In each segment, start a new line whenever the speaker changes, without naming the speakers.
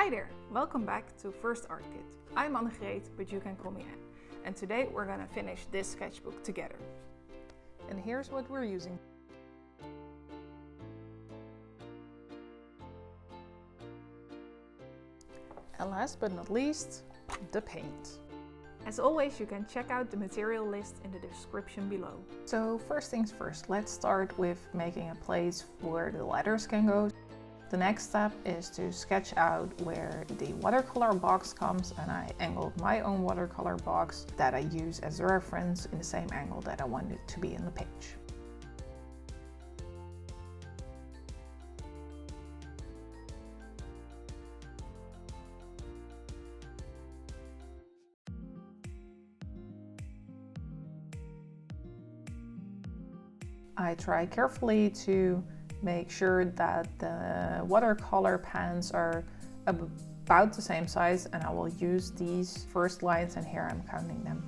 Hi there, welcome back to First Art Kit. I'm Annegreet, but you can call me Anne. And today we're gonna finish this sketchbook together. And here's what we're using. And last but not least, the paint. As always, you can check out the material list in the description below. So first things first, let's start with making a place where the letters can go. The next step is to sketch out where the watercolor box comes, and I angled my own watercolor box that I use as a reference in the same angle that I want it to be in the page. I try carefully to make sure that the watercolor pans are about the same size, and I will use these first lines, and here I'm counting them,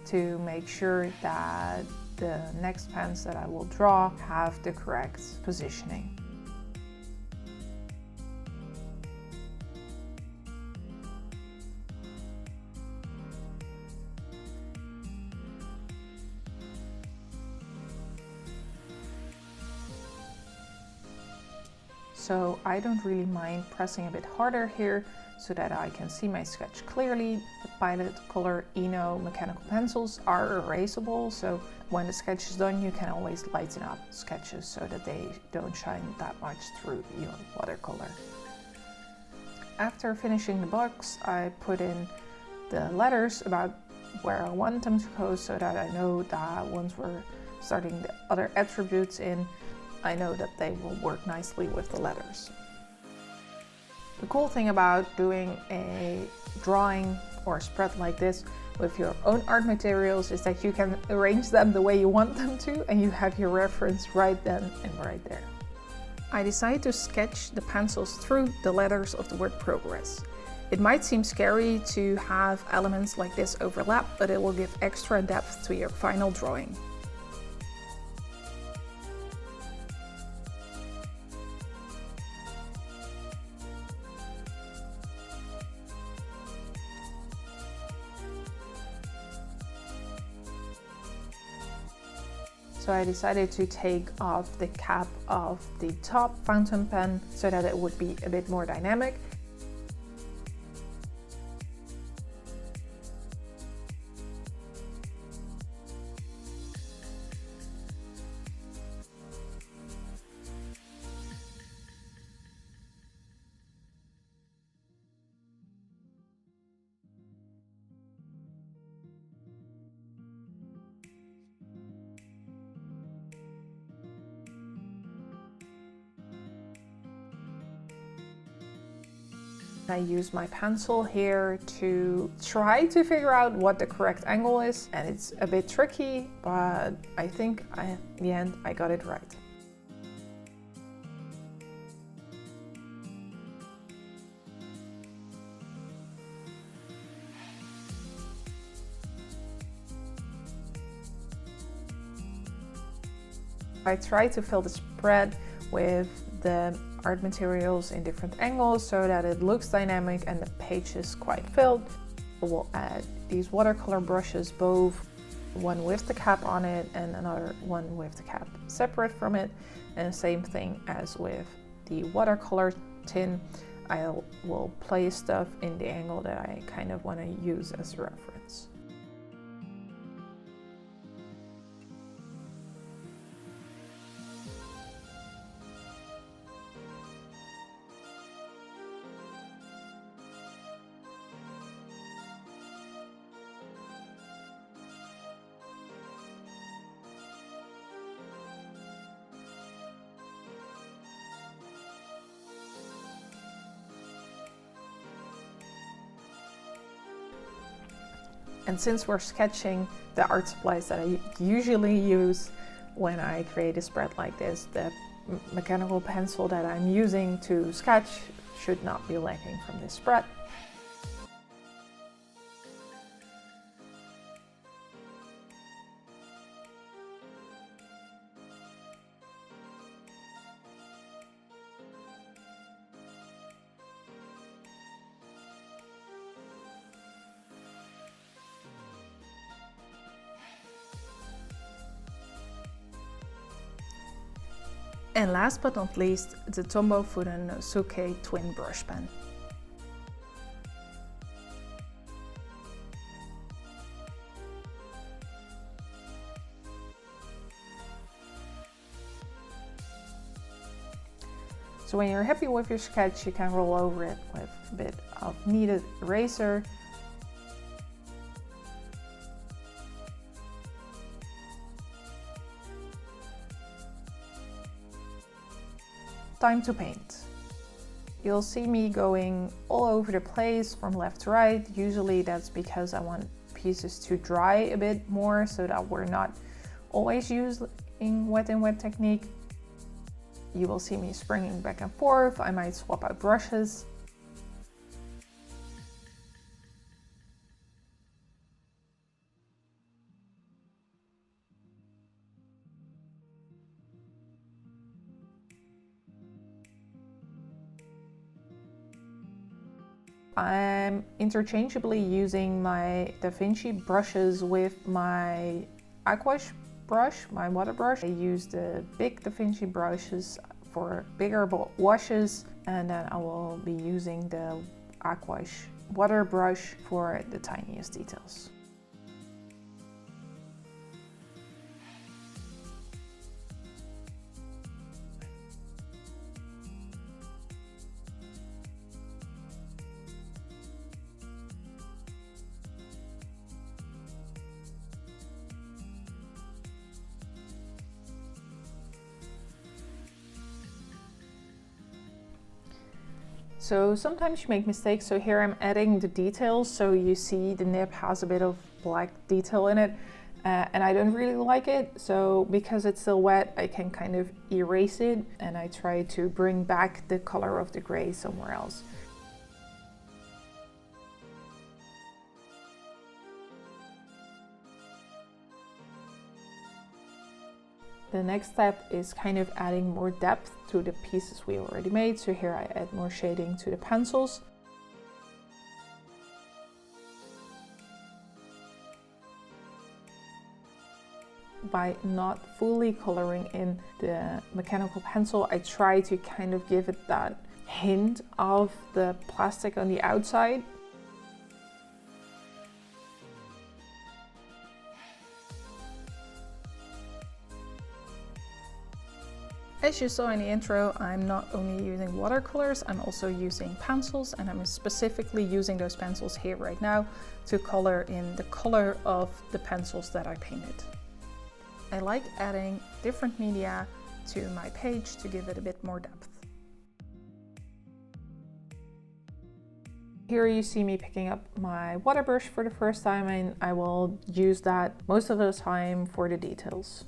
to make sure that the next pans that I will draw have the correct positioning. So I don't really mind pressing a bit harder here so that I can see my sketch clearly. The Pilot Color Eno mechanical pencils are erasable, so when the sketch is done you can always lighten up sketches so that they don't shine that much through your watercolor. After finishing the box, I put in the letters about where I want them to go so that I know that once we're starting the other attributes in, I know that they will work nicely with the letters. The cool thing about doing a drawing or spread like this with your own art materials is that you can arrange them the way you want them to, and you have your reference right then and right there. I decided to sketch the pencils through the letters of the word progress. It might seem scary to have elements like this overlap, but it will give extra depth to your final drawing. So I decided to take off the cap of the top fountain pen so that it would be a bit more dynamic. I use my pencil here to try to figure out what the correct angle is, and it's a bit tricky, but I think in the end I got it right. I try to fill the spread with the art materials in different angles so that it looks dynamic and the page is quite filled. We'll add these watercolor brushes, both one with the cap on it and another one with the cap separate from it, and the same thing as with the watercolor tin. I will place stuff in the angle that I kind of want to use as a reference. And since we're sketching the art supplies that I usually use when I create a spread like this, the mechanical pencil that I'm using to sketch should not be lacking from this spread. And last but not least, the Tombow Fuden Suke Twin Brush Pen. So when you're happy with your sketch, you can roll over it with a bit of kneaded eraser. Time to paint. You'll see me going all over the place from left to right. Usually that's because I want pieces to dry a bit more so that we're not always using wet and wet technique. You will see me springing back and forth. I might swap out brushes. I'm interchangeably using my DaVinci brushes with my Aquash brush, my water brush. I use the big DaVinci brushes for bigger washes, and then I will be using the Aquash water brush for the tiniest details. So sometimes you make mistakes. So here I'm adding the details. So you see the nib has a bit of black detail in it, and I don't really like it. So because it's still wet, I can kind of erase it, and I try to bring back the color of the gray somewhere else. The next step is kind of adding more depth to the pieces we already made. So here I add more shading to the pencils. By not fully coloring in the mechanical pencil, I try to kind of give it that hint of the plastic on the outside. As you saw in the intro, I'm not only using watercolors, I'm also using pencils, and I'm specifically using those pencils here right now to color in the color of the pencils that I painted. I like adding different media to my page to give it a bit more depth. Here you see me picking up my water brush for the first time, and I will use that most of the time for the details.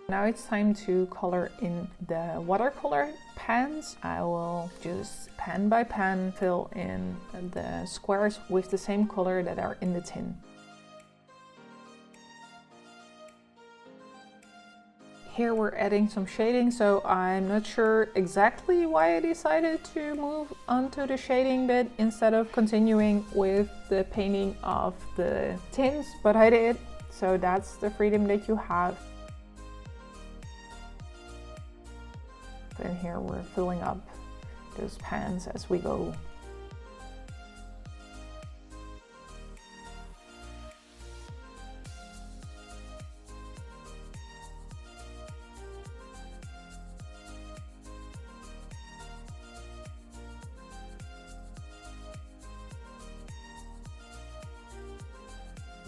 Now it's time to color in the watercolor pans. I will just pen by pen fill in the squares with the same color that are in the tin. Here we're adding some shading, so I'm not sure exactly why I decided to move onto the shading bit instead of continuing with the painting of the tins, but I did, so that's the freedom that you have. And here we're filling up those pans as we go.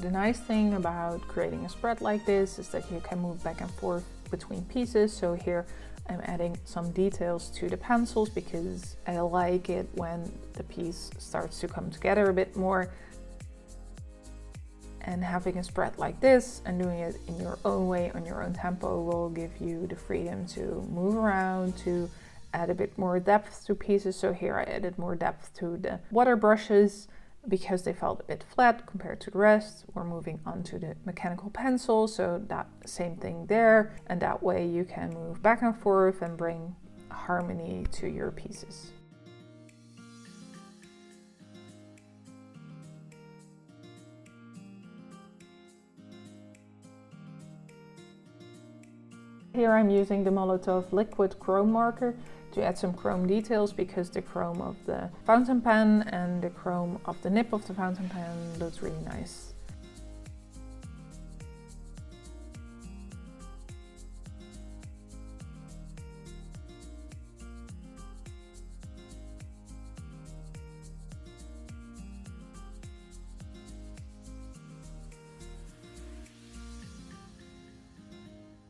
The nice thing about creating a spread like this is that you can move back and forth between pieces. So here I'm adding some details to the pencils because I like it when the piece starts to come together a bit more. And having a spread like this and doing it in your own way, on your own tempo, will give you the freedom to move around, to add a bit more depth to pieces. So here I added more depth to the water brushes because they felt a bit flat compared to the rest. We're moving on to the mechanical pencil, so that same thing there. And that way you can move back and forth and bring harmony to your pieces. Here I'm using the Molotov liquid chrome marker to add some chrome details because the chrome of the fountain pen and the chrome of the nib of the fountain pen looks really nice.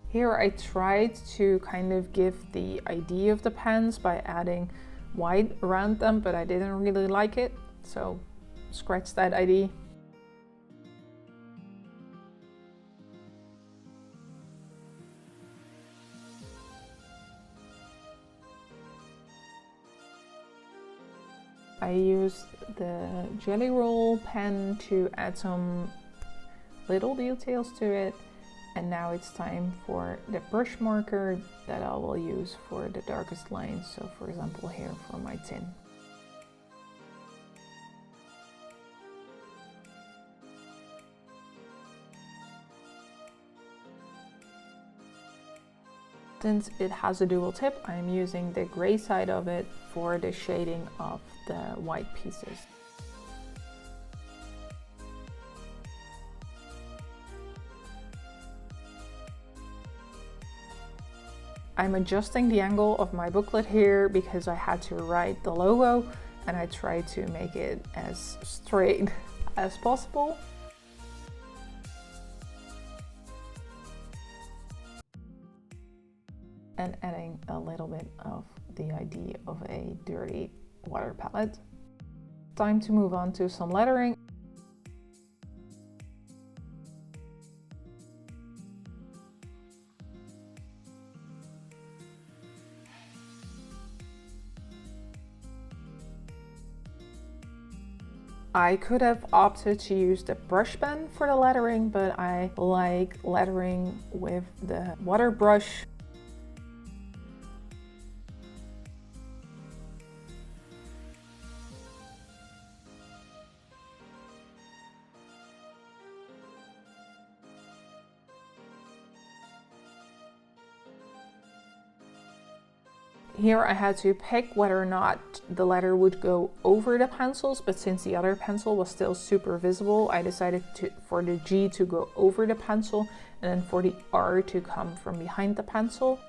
Here I tried to kind of give the idea of the pens by adding white around them, but I didn't really like it, so scratch that idea. I used the Jelly Roll pen to add some little details to it. And now it's time for the brush marker that I will use for the darkest lines. So for example here for my tin. Since it has a dual tip, I'm using the gray side of it for the shading of the white pieces. I'm adjusting the angle of my booklet here because I had to write the logo and I tried to make it as straight as possible. And adding a little bit of the idea of a dirty water palette. Time to move on to some lettering. I could have opted to use the brush pen for the lettering, but I like lettering with the water brush. Here I had to pick whether or not the letter would go over the pencils, but since the other pencil was still super visible, I decided for the G to go over the pencil and then for the R to come from behind the pencil.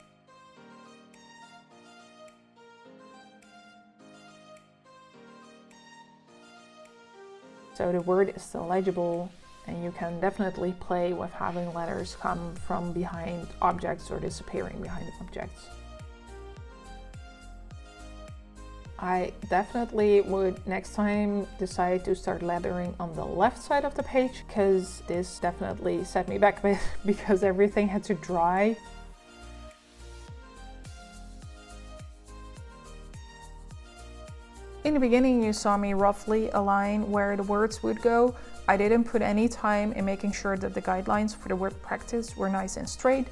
So the word is still legible, and you can definitely play with having letters come from behind objects or disappearing behind objects. I definitely would next time decide to start lettering on the left side of the page, because this definitely set me back a bit because everything had to dry. In the beginning you saw me roughly align where the words would go. I didn't put any time in making sure that the guidelines for the word practice were nice and straight.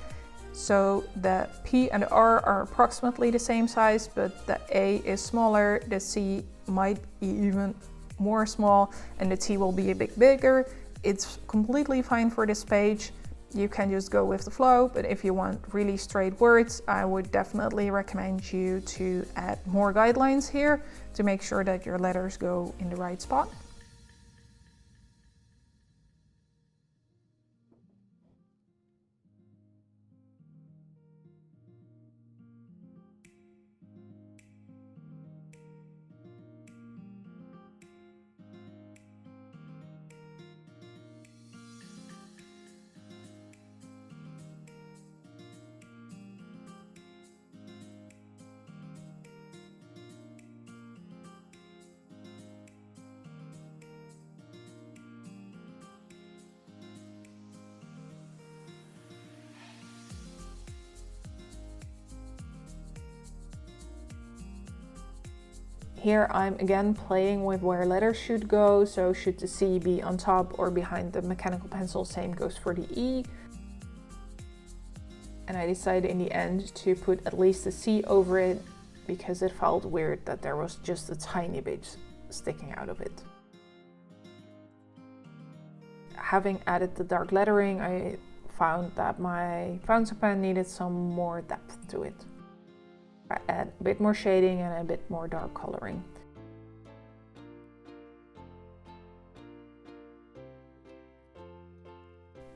So the P and the R are approximately the same size, but the A is smaller, the C might be even more small, and the T will be a bit bigger. It's completely fine for this page. You can just go with the flow, but if you want really straight words, I would definitely recommend you to add more guidelines here to make sure that your letters go in the right spot. Here I'm again playing with where letters should go, so should the C be on top or behind the mechanical pencil, same goes for the E. And I decided in the end to put at least a C over it because it felt weird that there was just a tiny bit sticking out of it. Having added the dark lettering, I found that my fountain pen needed some more depth to it. I add a bit more shading and a bit more dark coloring.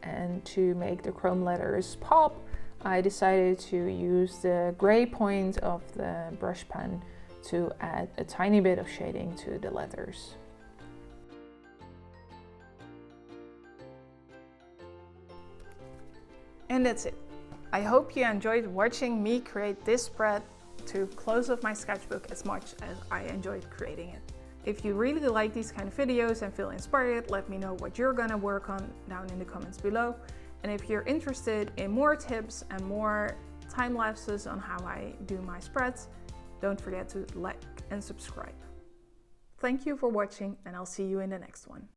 And to make the chrome letters pop, I decided to use the gray point of the brush pen to add a tiny bit of shading to the letters. And that's it. I hope you enjoyed watching me create this spread to close up my sketchbook as much as I enjoyed creating it. If you really like these kind of videos and feel inspired, let me know what you're gonna work on down in the comments below. And if you're interested in more tips and more time lapses on how I do my spreads, don't forget to like and subscribe. Thank you for watching, and I'll see you in the next one.